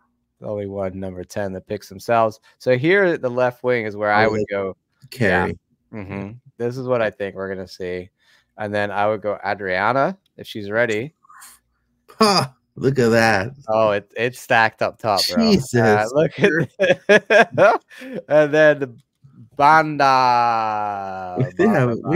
Only one number 10 that picks themselves. So here the left wing is where I would go. Carrie. Yeah. This is what I think we're going to see. And then I would go Adriana if she's ready. Huh. Look at that. Oh, it's stacked up top, bro. Jesus. Look at that. And then the Banda. We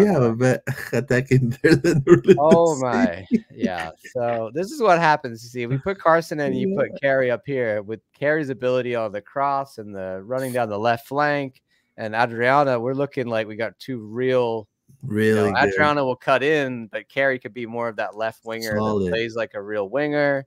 have a bet attacking there than oh my. Yeah. So this is what happens. You see, we put Carson in, you put Carrie up here with Carrie's ability on the cross and the running down the left flank. And Adriana, we're looking like we got two really good. Adriana will cut in, but Carrie could be more of that left winger that plays like a real winger.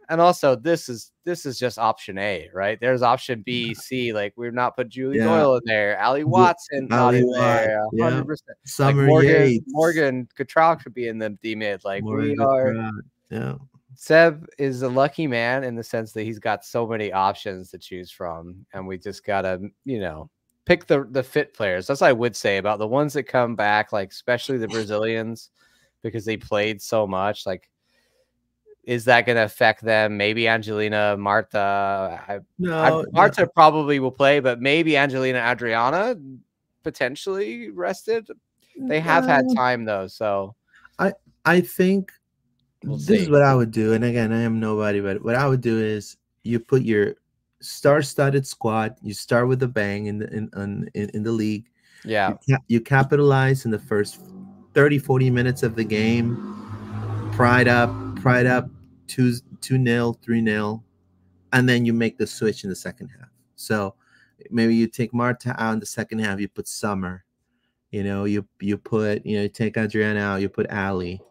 And also, this is just option A, right? There's option B, C. Like we've not put Julie Doyle in there, Allie Watson not in there, 100%. Summer Morgan Cottrell could be in the D mid. Like we are. Yeah. Seb is a lucky man in the sense that he's got so many options to choose from, and we just gotta, pick the fit players. That's what I would say about the ones that come back, like especially the Brazilians, because they played so much. Like, is that going to affect them? Maybe Angelina, Marta. Marta probably will play, but maybe Angelina, Adriana potentially rested. They have had time though, so I think this is what I would do. And again, I am nobody, but what I would do is you put your star-studded squad. You start with a bang in the league. Yeah, you capitalize in the first 30-40 minutes of the game. Pride up 2-0, 3-0, and then you make the switch in the second half. So maybe you take Marta out in the second half, you put Summer, you take Adriana out, you put Allie.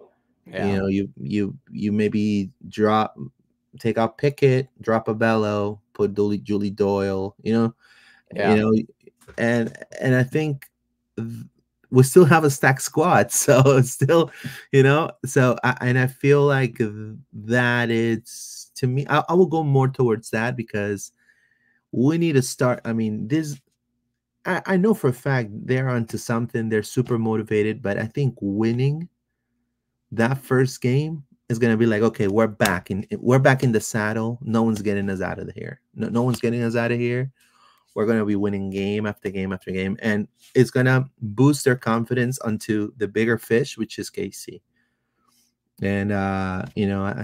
You maybe take out Pickett, drop a Bello, put Julie Doyle, and I think we still have a stacked squad, so it's still, I feel like that it's, to me, I will go more towards that because we need to start. I mean, I know for a fact they're onto something. They're super motivated, but I think winning that first game is going to be like, okay, we're back in the saddle. No one's getting us out of here. No one's getting us out of here. We're going to be winning game after game after game. And it's going to boost their confidence onto the bigger fish, which is KC. And, I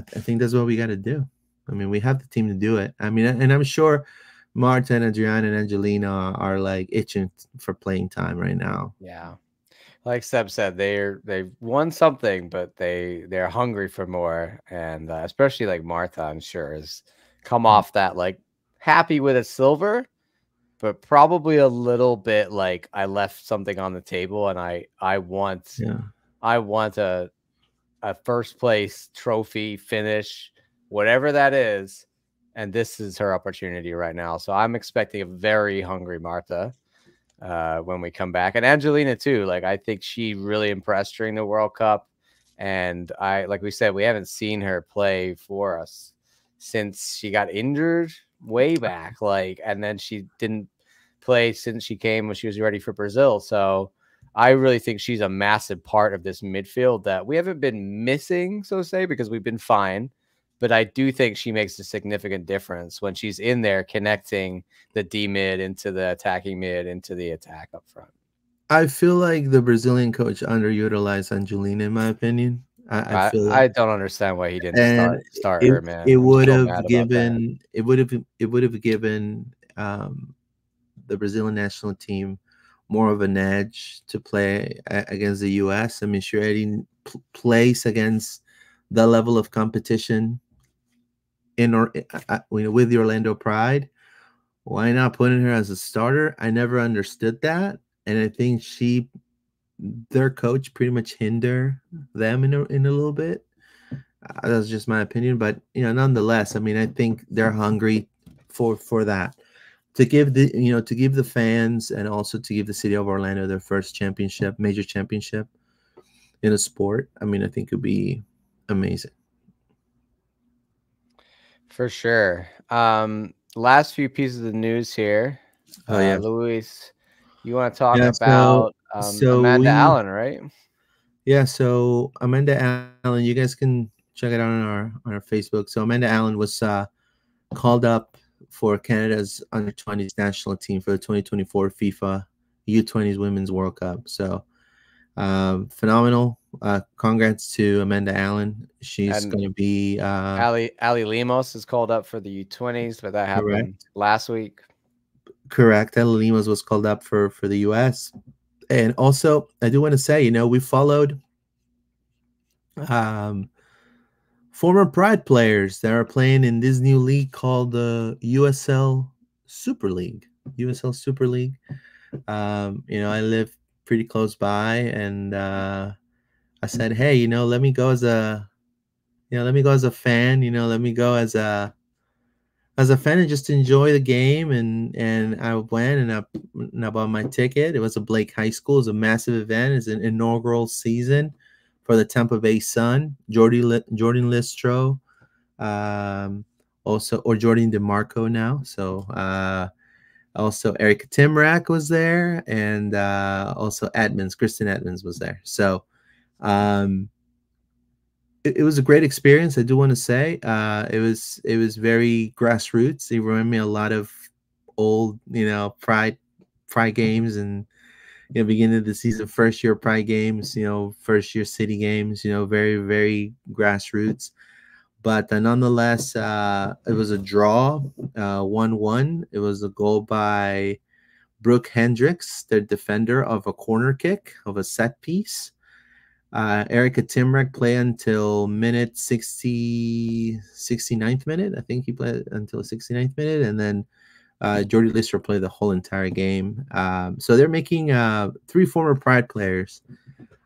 think that's what we got to do. I mean, we have the team to do it. I mean, and I'm sure Marta and Adriana and Angelina are like itching for playing time right now. Yeah. Like Seb said, they've won something, but they're hungry for more, and especially like Martha, I'm sure, has come off that like happy with a silver, but probably a little bit like I left something on the table, and I want a first place trophy finish, whatever that is, and this is her opportunity right now. So I'm expecting a very hungry Martha when we come back. And Angelina too. Like I think she really impressed during the World Cup. And like we said, we haven't seen her play for us since she got injured way back. Like, and then she didn't play since she came when she was ready for Brazil. So I really think she's a massive part of this midfield that we haven't been missing, so to say, because we've been fine. But I do think she makes a significant difference when she's in there connecting the D mid into the attacking mid into the attack up front. I feel like the Brazilian coach underutilized Angelina, in my opinion. I feel I don't understand why he didn't start her, man. It I'm would so have mad about that. given it would have given the Brazilian national team more of an edge to play against the US. I mean, she already plays against the level of competition with the Orlando Pride. Why not putting her as a starter? I never understood that, and I think their coach pretty much hinder them in a little bit. That's just my opinion, but nonetheless, I mean, I think they're hungry for that, to give the fans and also to give the city of Orlando their first major championship in a sport. I mean, I think it'd be amazing. For sure. Last few pieces of news here. Oh yeah, Luis, you want to talk yeah. about Amanda Allen, right? Yeah. So Amanda Allen, you guys can check it out on our Facebook. So Amanda Allen was called up for Canada's under-20s national team for the 2024 FIFA U20s Women's World Cup. So phenomenal. Congrats to Amanda Allen. She's going to be Ali Lemos is called up for the U20s, but that happened last week. Correct. Ali Lemos was called up for the US. And also, I do want to say, we followed former Pride players that are playing in this new league called the USL Super League. USL Super League. I live pretty close by, and I said, hey, let me go as a fan. Let me go as a fan and just enjoy the game. And I went and I bought my ticket. It was a Blake High School. It was a massive event. It's an inaugural season for the Tampa Bay Sun. Jordan Listro, or Jordan DeMarco now. So also Erica Timrak was there, and also Kristen Edmonds was there. So it was a great experience. I do want to say it was very grassroots. It reminded me a lot of old, Pride games, and beginning of the season, first year Pride games, first year City games, very, very grassroots. But nonetheless, it was a draw, 1-1. It was a goal by Brooke Hendricks, the defender of a corner kick, of a set piece. Erica Timrak played until minute 69th minute. I think he played until 69th minute. And then Jordy Lister played the whole entire game. So they're making 3 former Pride players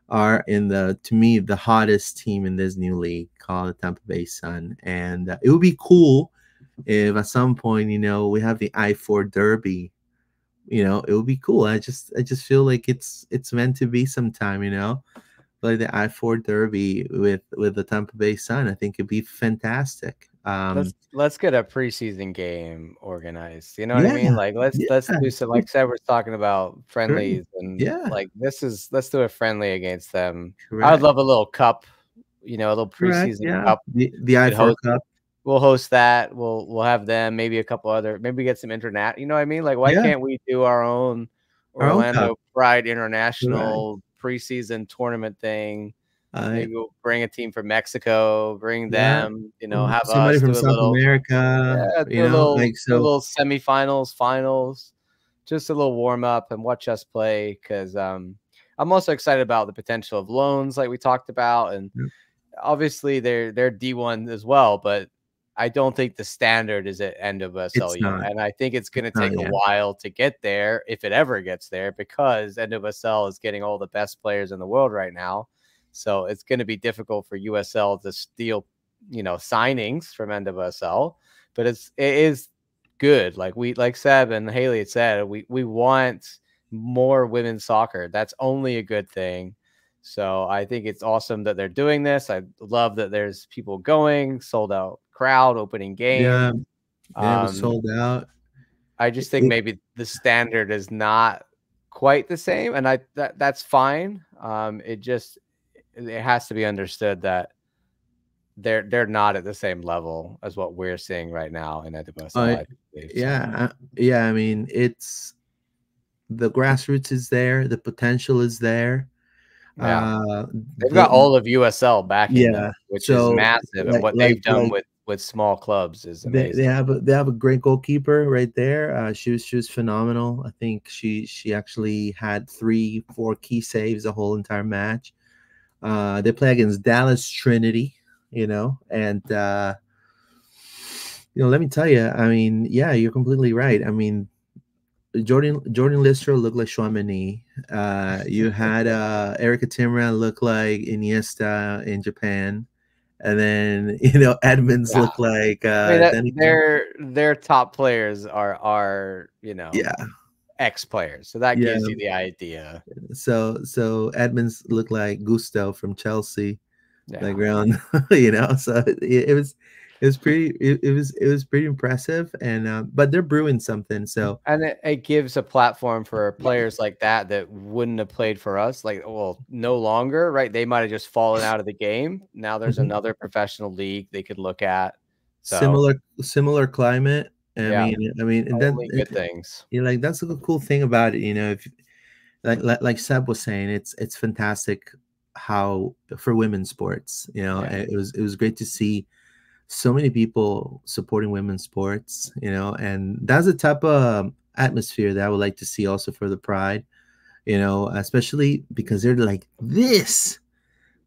are to me, the hottest team in this new league called the Tampa Bay Sun. And it would be cool if at some point, we have the I-4 Derby. It would be cool. I just feel like it's meant to be sometime, like the I-4 Derby with the Tampa Bay Sun. I think it'd be fantastic. Let's get a preseason game organized. You know what I mean? Like let's do some, like Seb was talking about, friendlies, and like let's do a friendly against them. Correct. I would love a little cup, a little preseason cup. The I-4 Cup. We'll host that. We'll have them, maybe a couple other, maybe get some internet. You know what I mean? Like why can't we do our own Orlando Pride International preseason tournament thing? Maybe we'll bring a team from Mexico, bring them, you know, have somebody us from do a South little, America, do a little, do a little semifinals, finals, just a little warm up and watch us play. Because I'm also excited about the potential of loans, like we talked about, and obviously they're D1 as well, but I don't think the standard is at NWSL yet, and I think it's going to take a while to get there, if it ever gets there, because NWSL is getting all the best players in the world right now. So it's going to be difficult for USL to steal, you know, signings from NWSL, but it is good. Like Seb and Haley had said, we want more women's soccer. That's only a good thing. So I think it's awesome that they're doing this. I love that there's people going, sold out crowd, opening game. Yeah, it was sold out. I just think maybe the standard is not quite the same, and that's fine. It has to be understood that they're not at the same level as what we're seeing right now in NWSL. Yeah. I mean, it's the grassroots is there, the potential is there. Yeah, they've got all of USL backing them, which is massive, and what they've done with small clubs is amazing. They have a great goalkeeper right there. She was phenomenal. I think she actually had 3-4 key saves the whole entire match. They play against Dallas Trinity, you know, and you know, let me tell you, I mean, yeah, you're completely right. I mean, Jordan Listro looked like Chouameni. You had Erica Timran look like Iniesta in Japan, and then you know Edmonds look like their top players are you know ex players, so that gives you the idea. So Edmonds looked like Gusto from Chelsea, like around you know. So it was pretty impressive, and but they're brewing something. So it gives a platform for players like that wouldn't have played for us, like, well, no longer, right? They might have just fallen out of the game. Now there's another professional league they could look at. So similar climate. I mean, and then good things. You know, like that's the cool thing about it. You know, if like Seb was saying, it's fantastic how for women's sports. You know, it was great to see so many people supporting women's sports, you know, and that's the type of atmosphere that I would like to see also for the Pride, you know, especially because they're like this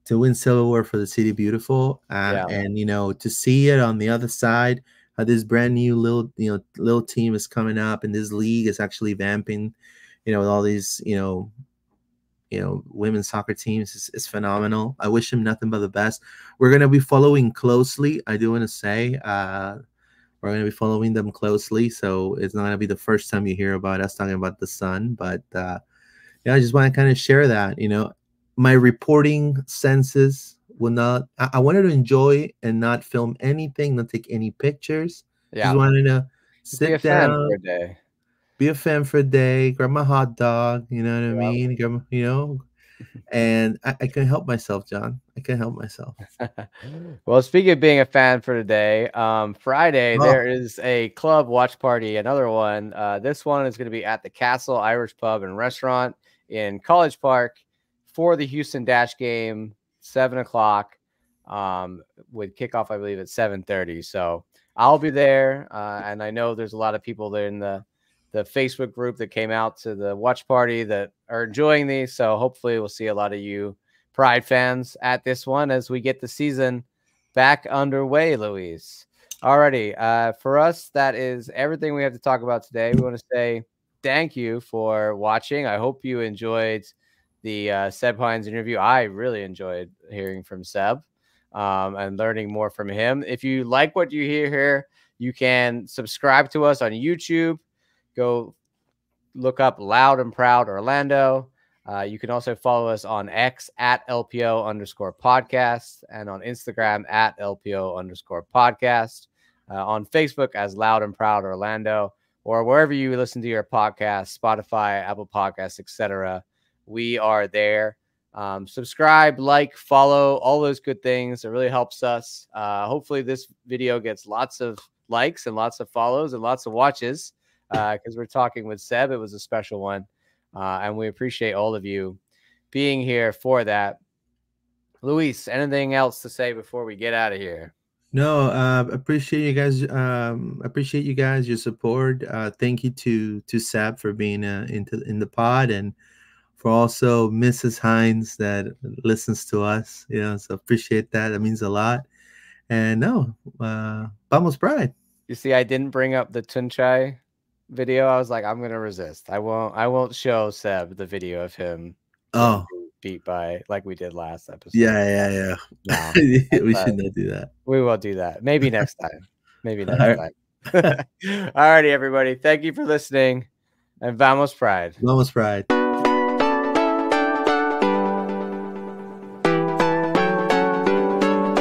to win silverware for the City Beautiful. And, you know, to see it on the other side, how this brand new little team is coming up and this league is actually vamping, you know, with all these, you know, women's soccer teams is phenomenal. I wish them nothing but the best. We're going to be following closely. I do want to say we're going to be following them closely. So it's not going to be the first time you hear about us talking about the Sun. But I just want to kind of share that, you know, my reporting senses will not, I wanted to enjoy and not film anything, not take any pictures. Just wanted to sit down for a day. Be a fan for a day, grab my hot dog, you know what I mean? Grab, you know, and I can help myself, John. I can help myself. Well, speaking of being a fan for today, Friday, there is a club watch party, another one. This one is going to be at the Castle Irish Pub and Restaurant in College Park for the Houston Dash game, 7 o'clock, with kickoff, I believe, at 7:30. So I'll be there, and I know there's a lot of people there in the Facebook group that came out to the watch party that are enjoying these. So hopefully we'll see a lot of you Pride fans at this one as we get the season back underway, Luis. Alrighty. For us, that is everything we have to talk about today. We want to say thank you for watching. I hope you enjoyed the Seb Hines interview. I really enjoyed hearing from Seb and learning more from him. If you like what you hear here, you can subscribe to us on YouTube. Go look up Loud and Proud Orlando. You can also follow us on X at LPO_podcast and on Instagram at LPO_podcast. On Facebook as Loud and Proud Orlando, or wherever you listen to your podcast, Spotify, Apple Podcasts, etc. We are there. Subscribe, like, follow, all those good things. It really helps us. Hopefully this video gets lots of likes and lots of follows and lots of watches. Because we're talking with Seb. It was a special one. And we appreciate all of you being here for that. Luis, anything else to say before we get out of here? No, appreciate you guys. Appreciate you guys, your support. Thank you to Seb for being in the pod, and for also Mrs. Hines that listens to us. So appreciate that. That means a lot. And no, vamos Pride. You see, I didn't bring up the Tunchai video. I was like, I'm gonna resist. I won't show Seb the video of him beat by like we did last episode. Yeah. No, we should not do that. We will do that. Maybe next time. Time. All righty, everybody. Thank you for listening. And vamos Pride. Vamos Pride.